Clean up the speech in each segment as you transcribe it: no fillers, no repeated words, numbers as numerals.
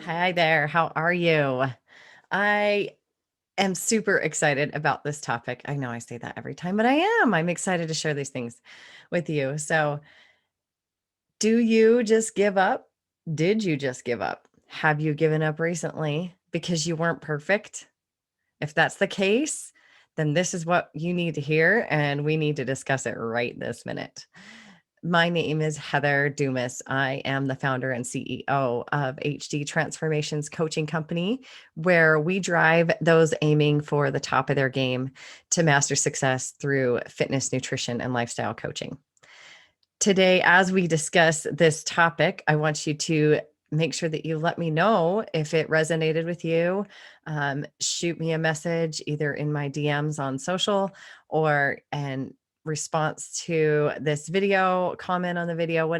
Hi there. How are you? I am super excited about this topic. I know I say that every time, but I am. I'm excited to share these things with you. So, do you just give up? Did you just give up? Have you given up recently because you weren't perfect? If that's the case, then this is what you need to hear, and we need to discuss it right this minute. My name is Heather Dumas. I am the founder and CEO of HD Transformations Coaching Company, where we drive those aiming for the top of their game to master success through fitness, nutrition, and lifestyle coaching. Today, as we discuss this topic, I want you to make sure that you let me know if it resonated with you. Shoot me a message either in my DMs on social or in response to this video, comment on the video,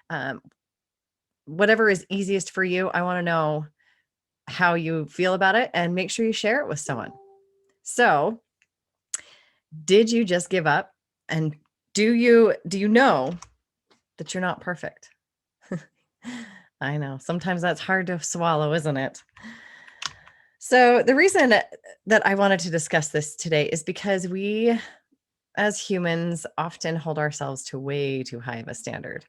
um, whatever is easiest for you. I want to know how you feel about it and make sure you share it with someone. So, did you just give up? And do you know that you're not perfect? I know. Sometimes that's hard to swallow, isn't it? So, the reason that I wanted to discuss this today is because we, as humans, often hold ourselves to way too high of a standard.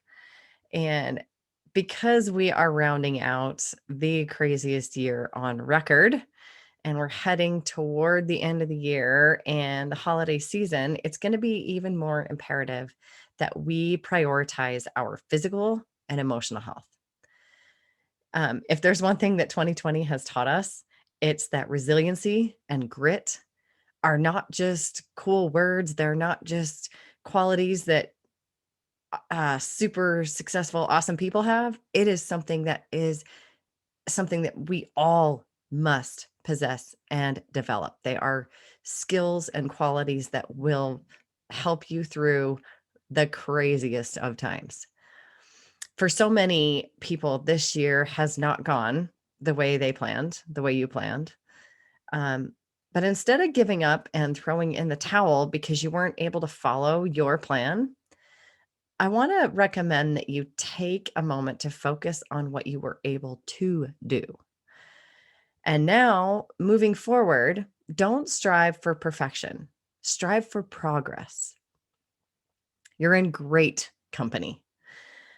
And because we are rounding out the craziest year on record, and we're heading toward the end of the year and the holiday season, it's going to be even more imperative that we prioritize our physical and emotional health. If there's one thing that 2020 has taught us, it's that resiliency and grit are not just cool words. They're not just qualities that super successful, awesome people have. It is something that we all must possess and develop. They are skills and qualities that will help you through the craziest of times. For so many people, this year has not gone the way they planned, the way you planned. Um, but instead of giving up and throwing in the towel because you weren't able to follow your plan, I want to recommend that you take a moment to focus on what you were able to do. And now, moving forward, don't strive for perfection, strive for progress. You're in great company.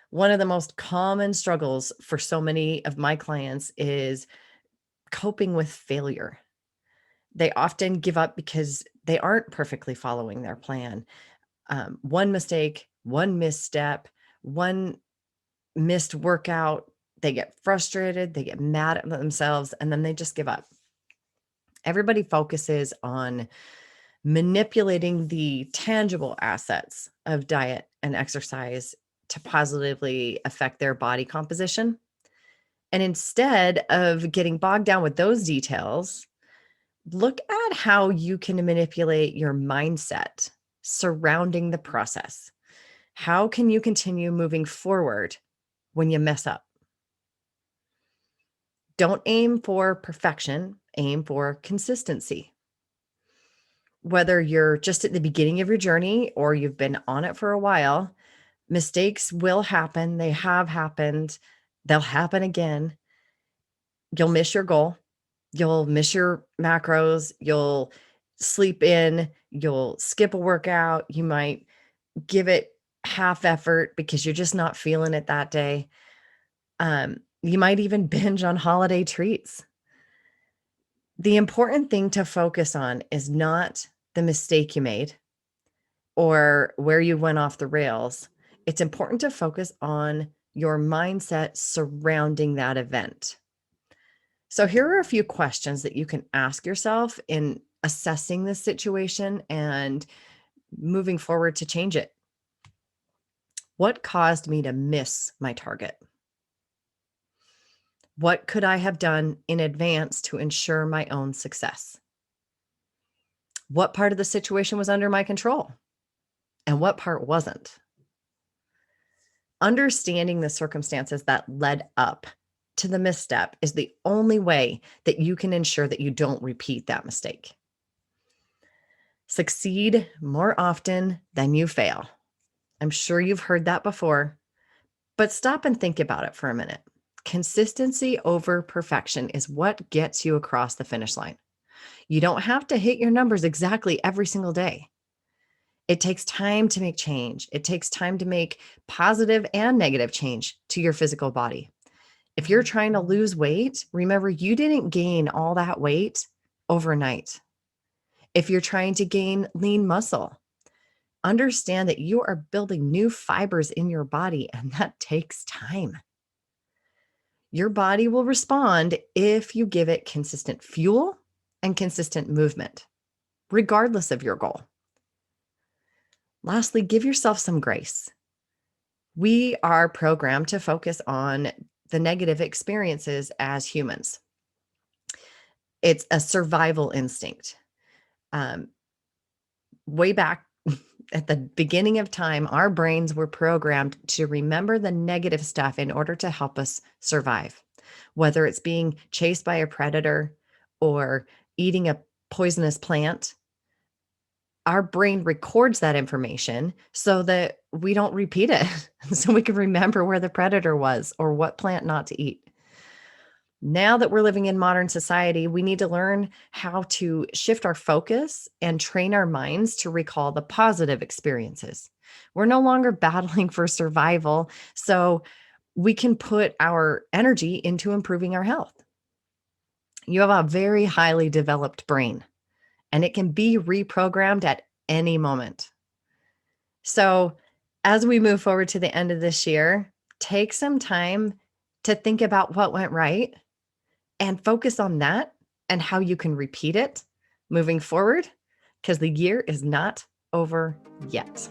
One of the most common struggles for so many of my clients is coping with failure. They often give up because they aren't perfectly following their plan. One mistake, one misstep, one missed workout, they get frustrated, they get mad at themselves, and then they just give up. Everybody focuses on manipulating the tangible assets of diet and exercise to positively affect their body composition. And instead of getting bogged down with those details, look at how you can manipulate your mindset surrounding the process. How can you continue moving forward when you mess up? Don't aim for perfection, aim for consistency. Whether you're just at the beginning of your journey or you've been on it for a while, mistakes will happen. They have happened. They'll happen again. You'll miss your goal. You'll miss your macros. You'll sleep in. You'll skip a workout. You might give it half effort because you're just not feeling it that day. You might even binge on holiday treats. The important thing to focus on is not the mistake you made or where you went off the rails. It's important to focus on your mindset surrounding that event. So, here are a few questions that you can ask yourself in assessing this situation and moving forward to change it. What caused me to miss my target? What could I have done in advance to ensure my own success? What part of the situation was under my control and what part wasn't? Understanding the circumstances that led up to the misstep is the only way that you can ensure that you don't repeat that mistake. Succeed more often than you fail. I'm sure you've heard that before, but stop and think about it for a minute. Consistency over perfection is what gets you across the finish line. You don't have to hit your numbers exactly every single day. It takes time to make change. It takes time to make positive and negative change to your physical body. If you're trying to lose weight, remember you didn't gain all that weight overnight. If you're trying to gain lean muscle, understand that you are building new fibers in your body, and that takes time. Your body will respond if you give it consistent fuel and consistent movement, regardless of your goal. Lastly, give yourself some grace. We are programmed to focus on the negative experiences as humans. It's a survival instinct. Um, Way back at the beginning of time, our brains were programmed to remember the negative stuff in order to help us survive, whether it's being chased by a predator or eating a poisonous plant. Our brain records that information so that we don't repeat it, so we can remember where the predator was or what plant not to eat. Now that we're living in modern society, we need to learn how to shift our focus and train our minds to recall the positive experiences. We're no longer battling for survival, so we can put our energy into improving our health. You have a very highly developed brain, and it can be reprogrammed at any moment. So, as we move forward to the end of this year, take some time to think about what went right and focus on that and how you can repeat it moving forward, because the year is not over yet.